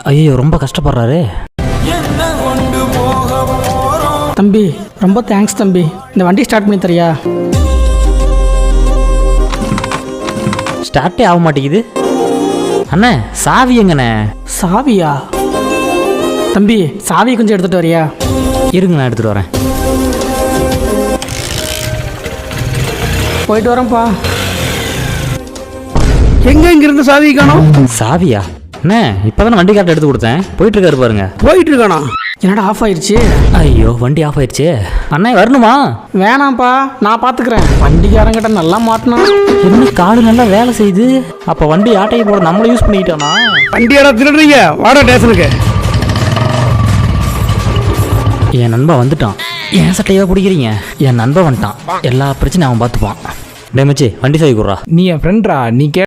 ஐயோ ரொம்ப கஷ்டப்படுறாரு. தம்பி ரொம்ப தேங்க்ஸ் தம்பி, இந்த வண்டி ஸ்டார்ட் பண்ணி தரியா? ஸ்டார்ட்டே ஆக மாட்டேங்குது. அண்ணே சாவி எங்கண்ணே? சாவியா? தம்பி சாவியை கொஞ்சம் எடுத்துகிட்டு வரியா? இருங்க நான் எடுத்துகிட்டு வரேன். போயிட்டு வரேன்ப்பா. எங்க இங்கிருந்து சாவி காணோம்? சாவியா? அண்ணே இப்போதானே வண்டி கார்டு எடுத்து கொடுத்தேன், போயிட்டு இருக்காரு பாருங்க. போயிட்டு இருக்கானா? என்னடா ஆஃப் ஆயிடுச்சு? ஐயோ வண்டி ஆஃப் ஆயிடுச்சு. அண்ணே வரணுமா? வேணாம்ப்பா நான் பார்த்துக்கிறேன். வண்டிக்காரங்கிட்ட நல்லா மாட்டினா. என்ன காடு நல்லா வேலை செய்யுது. அப்போ வண்டி ஆட்டையை போட நம்மளை யூஸ் பண்ணிக்கிட்டோனா? வண்டியாடா திருடுறீங்க, வாடா ஸ்டேஷனுக்கு. என் நண்பன் வந்துட்டான். என் சட்டையாக பிடிக்கிறீங்க? என் நண்பன் வந்துட்டான். எல்லா பிரச்சனையும் அவன் பார்த்துப்பான். டே மச்சி வண்டி சாவி குடுறா. நீ என் ஃப்ரெண்ட்ரா, நீ